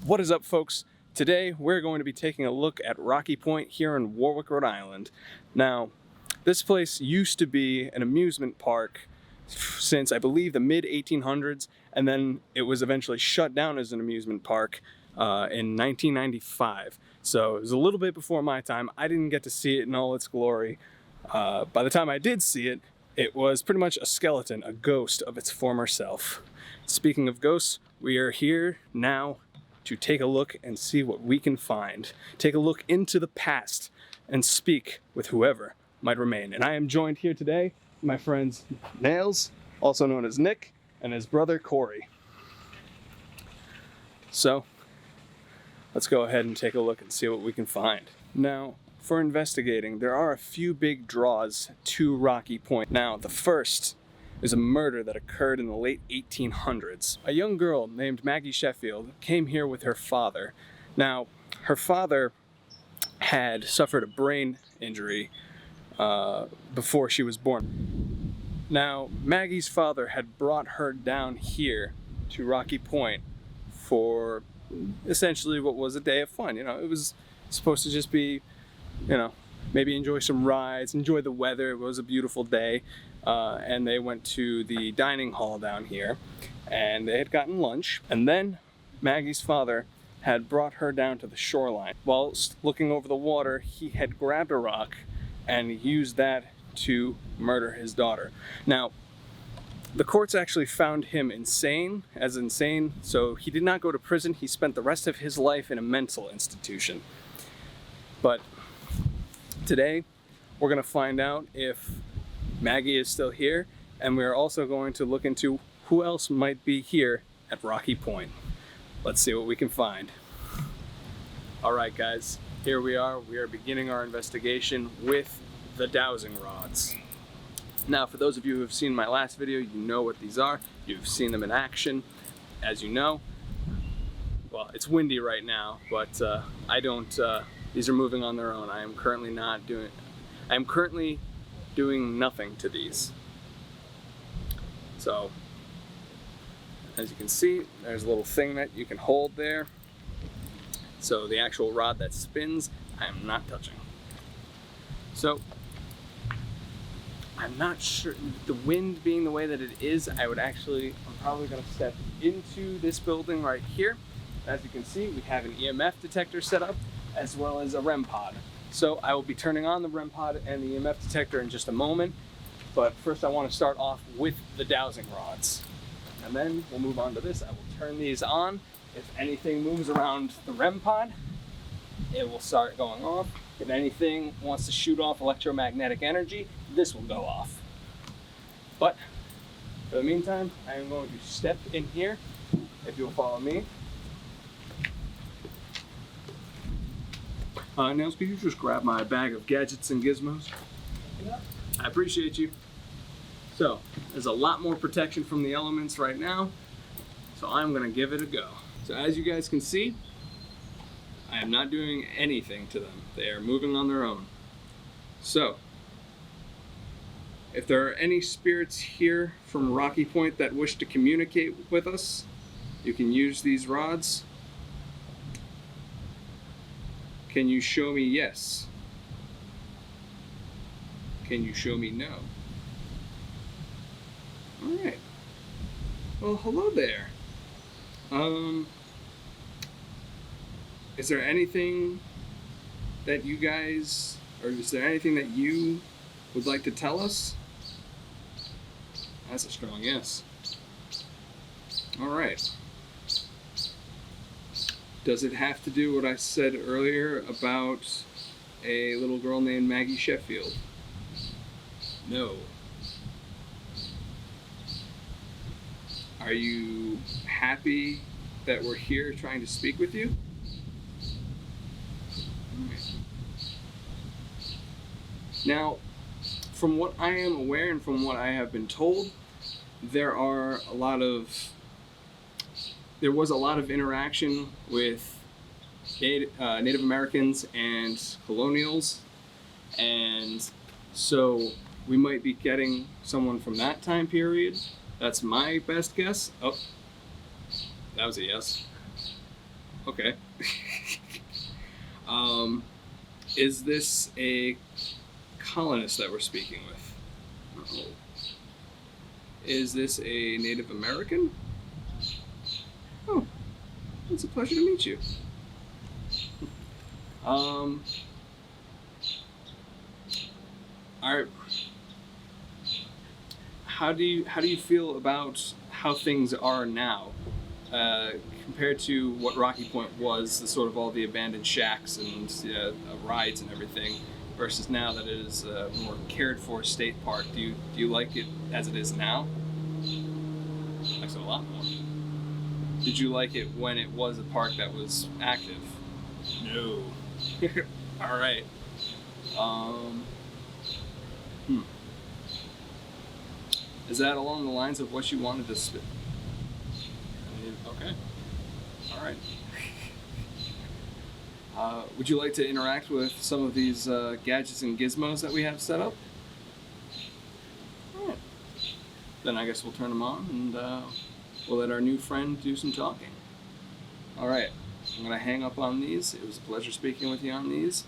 What is up, folks? Today we're going to be taking a look at Rocky Point here in Warwick, Rhode Island. Now, this place used to be an amusement park since I believe the mid-1800s, and then it was eventually shut down as an amusement park in 1995. So it was a little bit before my time. I didn't get to see it in all its glory. By the time I did see it, it was pretty much a skeleton, a ghost of its former self. Speaking of ghosts, we are here now to take a look and see what we can find. Take a look into the past and speak with whoever might remain. And I am joined here today by my friends Nails, also known as Nick, and his brother Corey. So let's go ahead and take a look and see what we can find. Now, for investigating, there are a few big draws to Rocky Point. Now, the first is a murder that occurred in the late 1800s. A young girl named Maggie Sheffield came here with her father. Now, her father had suffered a brain injury before she was born. Now, Maggie's father had brought her down here to Rocky Point for essentially what was a day of fun. You know, it was supposed to just be, you know, maybe enjoy some rides, enjoy the weather. It was a beautiful day. And they went to the dining hall down here, and they had gotten lunch. And then Maggie's father had brought her down to the shoreline. Whilst looking over the water, he had grabbed a rock and used that to murder his daughter. Now, the courts actually found him insane, so he did not go to prison. He spent the rest of his life in a mental institution. But today, we're going to find out if Maggie is still here, and we're also going to look into who else might be here at Rocky Point. Let's see what we can find. Alright guys, here we are. We are beginning our investigation with the dowsing rods. Now, for those of you who have seen my last video, you know what these are. You've seen them in action. As you know, well, it's windy right now, but these are moving on their own. I am currently doing nothing to these. So, as you can see, there's a little thing that you can hold there. So the actual rod that spins, I am not touching. So, I'm not sure, the wind being the way that it is, I'm probably gonna step into this building right here. As you can see, we have an EMF detector set up, as well as a REM pod. So I will be turning on the REM pod and the EMF detector in just a moment, but first I want to start off with the dowsing rods. And then we'll move on to this. I will turn these on. If anything moves around the REM pod, it will start going off. If anything wants to shoot off electromagnetic energy, this will go off. But for the meantime, I am going to step in here, if you'll follow me. Nails, could you just grab my bag of gadgets and gizmos? Yeah. I appreciate you. So, there's a lot more protection from the elements right now, so I'm gonna give it a go. So as you guys can see, I am not doing anything to them. They are moving on their own. So, if there are any spirits here from Rocky Point that wish to communicate with us, you can use these rods. Can you show me yes? Can you show me no? Alright. Well, hello there. Is there anything that you guys, or is there anything that you would like to tell us? That's a strong yes. Alright. Does it have to do what I said earlier about a little girl named Maggie Sheffield? No. Are you happy that we're here trying to speak with you? Now, from what I am aware and from what I have been told, there was a lot of interaction with Native Americans and colonials, and so we might be getting someone from that time period. That's my best guess. Oh, that was a yes. Okay. Is this a colonist that we're speaking with? Uh-oh. Is this a Native American? Oh, it's a pleasure to meet you. Are, how do you feel about how things are now, compared to what Rocky Point was, the sort of all the abandoned shacks and rides and everything, versus now that it is a more cared for state park? Do you like it as it is now? I like it a lot more. Did you like it when it was a park that was active? No. All right. Is that along the lines of what you wanted to spit? Okay. All right. Would you like to interact with some of these gadgets and gizmos that we have set up? All right. Then I guess we'll turn them on and we'll let our new friend do some talking. All right. I'm going to hang up on these. It was a pleasure speaking with you on these.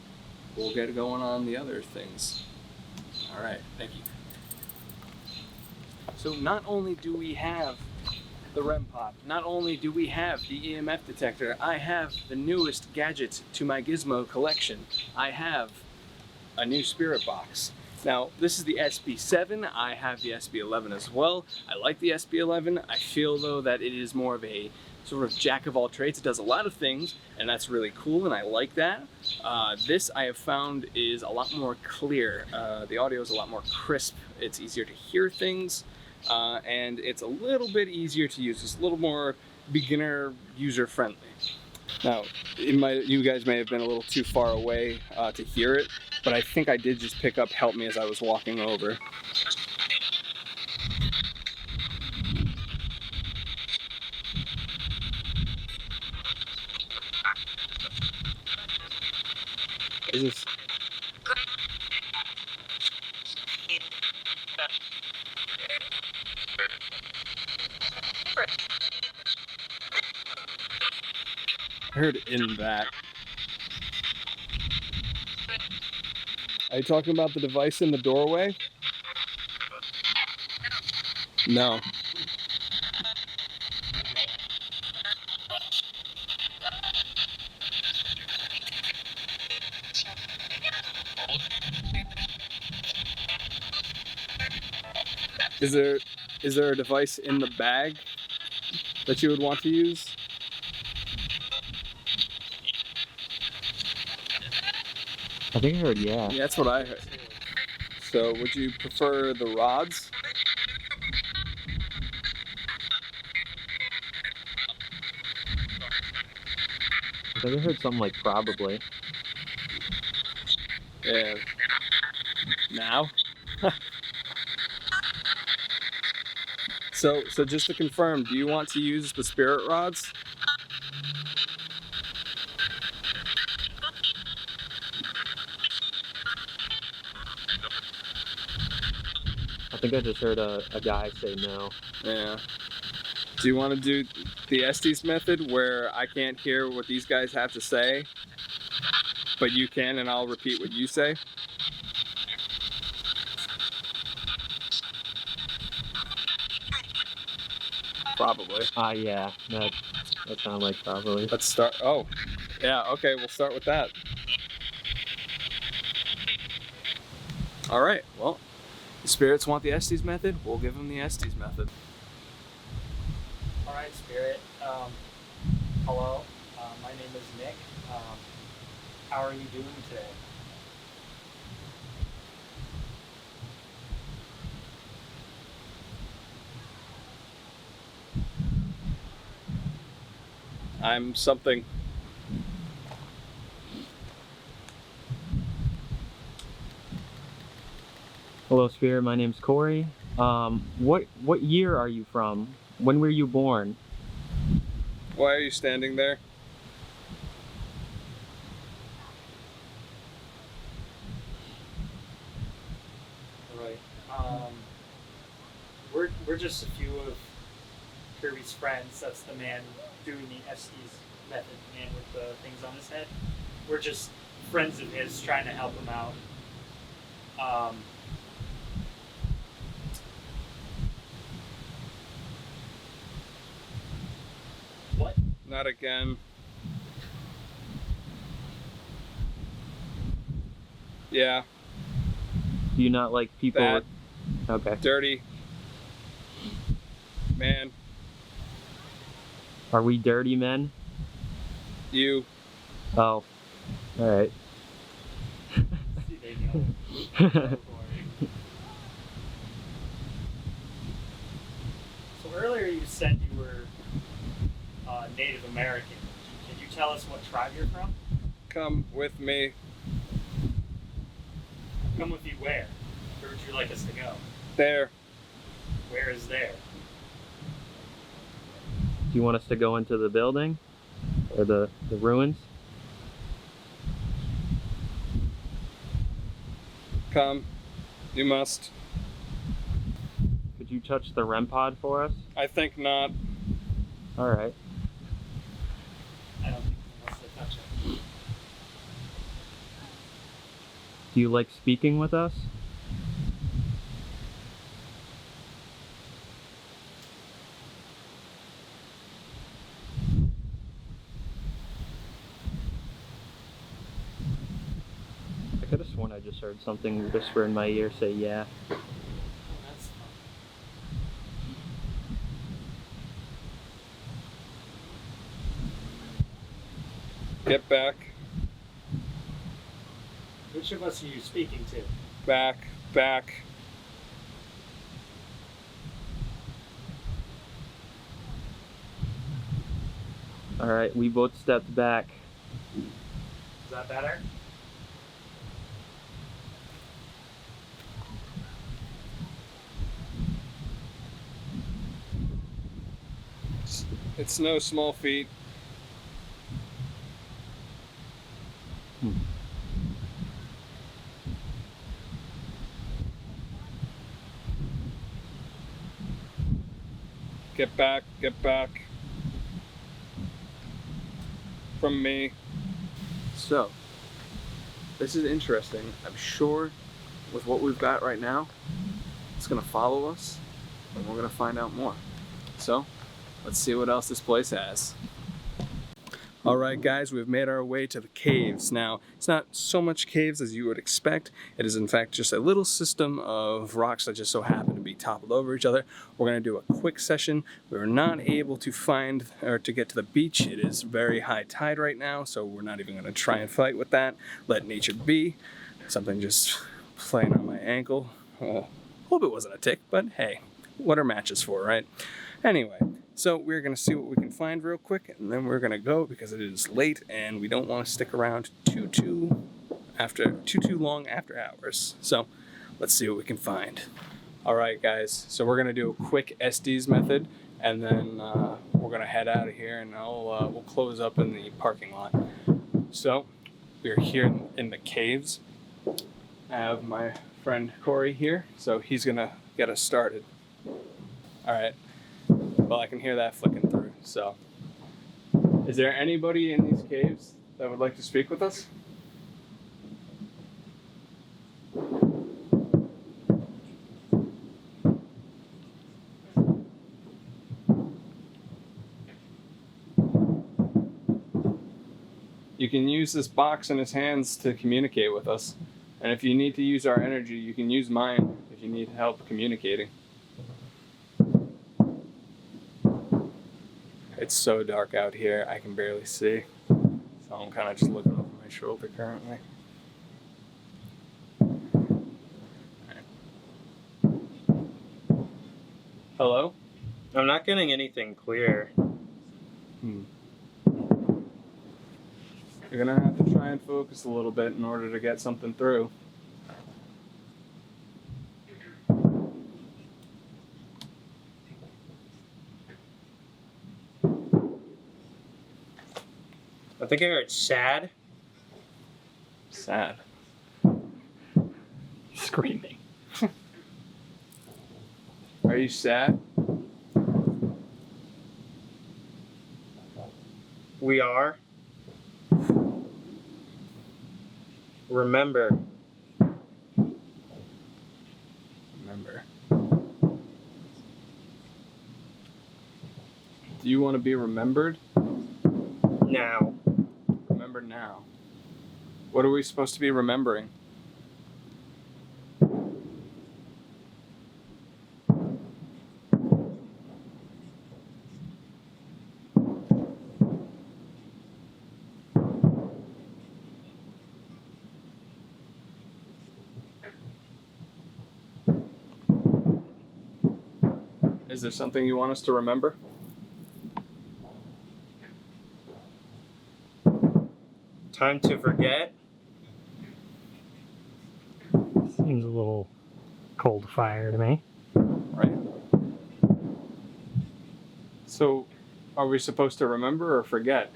We'll get going on the other things. All right. Thank you. So not only do we have the REM pod, not only do we have the EMF detector, I have the newest gadget to my gizmo collection. I have a new spirit box. Now, this is the SB7. I have the SB11 as well. I like the SB11. I feel, though, that it is more of a sort of jack of all trades. It does a lot of things, and that's really cool, and I like that. This, I have found, is a lot more clear. The audio is a lot more crisp. It's easier to hear things. And it's a little bit easier to use. It's a little more beginner user friendly. Now, you guys may have been a little too far away to hear it, but I think I did just pick up "Help Me" as I was walking over. Is this? I heard "in that." Are you talking about the device in the doorway? No. Is there a device in the bag that you would want to use? I think I heard yeah. Yeah, that's what I heard. So would you prefer the rods? I think I heard something like probably. Yeah. Now? So just to confirm, do you want to use the spirit rods? I think I just heard a guy say no. Yeah. Do you want to do the Estes method where I can't hear what these guys have to say, but you can and I'll repeat what you say? Probably. Yeah, that sounded like probably. Let's start. Oh, yeah, okay, we'll start with that. All right, well, the spirits want the Estes method, we'll give them the Estes method. All right, Spirit. Hello. My name is Nick. How are you doing today? I'm something. Hello, Spirit. My name's Corey. What year are you from? When were you born? Why are you standing there? All right. We're just a few of Kirby's friends. That's the man doing the Estes method, the man rings on his head. We're just friends of his trying to help him out. What? Not again. Yeah, Do you not like people? Bad. Okay. dirty. Man, Are we dirty men? you. Oh. All right. See, they know. Go for it. So earlier you said you were Native American. Can you tell us what tribe you're from? Come with me. Come with you where? Where would you like us to go? There. Where is there? Do you want us to go into the building or the ruins? Come. You must. Could you touch the REM pod for us? I think not. All right. I don't think he wants to touch it. Do you like speaking with us? I could have sworn I just heard something whisper in my ear say yeah. Oh, that's fun. Get back. Which of us are you speaking to? Back. Back. All right, we both stepped back. Is that better? It's no small feat. Get back. Get back. From me. So, this is interesting. I'm sure with what we've got right now, it's gonna follow us and we're gonna find out more. So, let's see what else this place has. All right, guys, we've made our way to the caves. Now, it's not so much caves as you would expect. It is, in fact, just a little system of rocks that just so happen to be toppled over each other. We're going to do a quick session. We were not able to find or to get to the beach. It is very high tide right now, so we're not even going to try and fight with that. Let nature be. Something just playing on my ankle. Hope it wasn't a tick, but hey, what are matches for, right? Anyway. So we're going to see what we can find real quick, and then we're going to go because it is late and we don't want to stick around too long after hours. So let's see what we can find. All right, guys. So we're going to do a quick Estes method, and then we're going to head out of here, and we'll close up in the parking lot. So we're here in the caves. I have my friend Corey here, so he's going to get us started. All right. Well, I can hear that flicking through. So, is there anybody in these caves that would like to speak with us? You can use this box in his hands to communicate with us. And if you need to use our energy, you can use mine if you need help communicating. It's so dark out here, I can barely see. So I'm kind of just looking over my shoulder currently. Right. Hello? I'm not getting anything clear. You're gonna have to try and focus a little bit in order to get something through. I think I heard sad. Sad. Screaming. Are you sad? We are. Remember. Remember. Do you want to be remembered? Now. Remember now. What are we supposed to be remembering? Is there something you want us to remember? Time to forget. Seems a little cold fire to me. Right. So, are we supposed to remember or forget?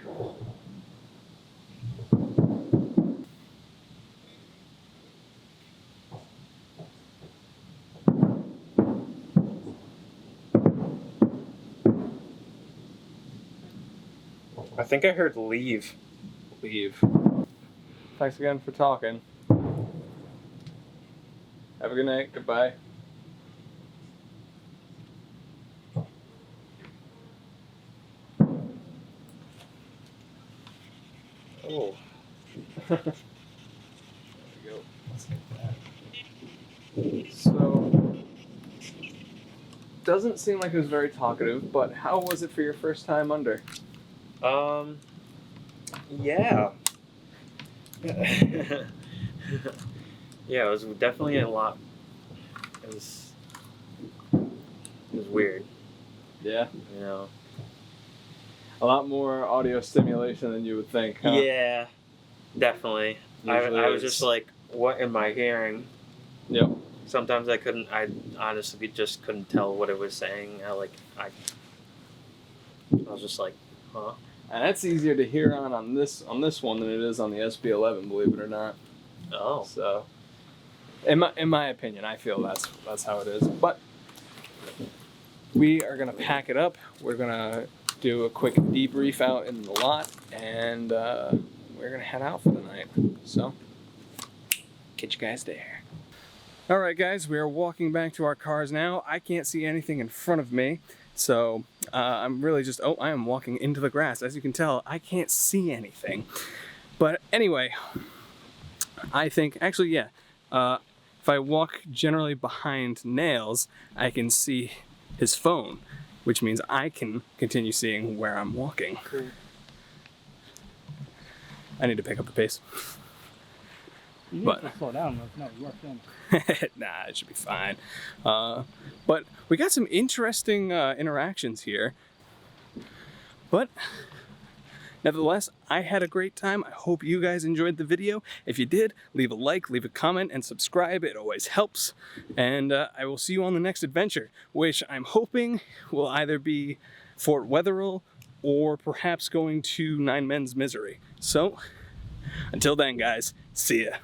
I think I heard leave. Leave. Thanks again for talking. Have a good night. Goodbye. Oh. There we go. Let's get that. So, doesn't seem like it was very talkative, but how was it for your first time under? Yeah. Yeah, it was definitely a lot. It was weird, Yeah. you know. A lot more audio stimulation than you would think, huh? Yeah, definitely. I Usually was it's- just like, what am I hearing? Yep. Sometimes I honestly just couldn't tell what it was saying. I was just like, huh? And that's easier to hear on this one than it is on the SB11, believe it or not. Oh. So, in my opinion, I feel that's how it is. But we are gonna pack it up. We're gonna do a quick debrief out in the lot, and we're gonna head out for the night. So, catch you guys there. All right, guys, we are walking back to our cars now. I can't see anything in front of me, so I'm really just, I am walking into the grass. As you can tell, I can't see anything. But anyway, I think, actually, yeah, if I walk generally behind Nails, I can see his phone, which means I can continue seeing where I'm walking. Cool. I need to pick up the pace. You need But- to slow down. No, you are filming. Nah, it should be fine. But we got some interesting interactions here. But nevertheless, I had a great time. I hope you guys enjoyed the video. If you did, leave a like, leave a comment, and subscribe. It always helps. And I will see you on the next adventure, which I'm hoping will either be Fort Wetherill or perhaps going to Nine Men's Misery. So, until then, guys, see ya.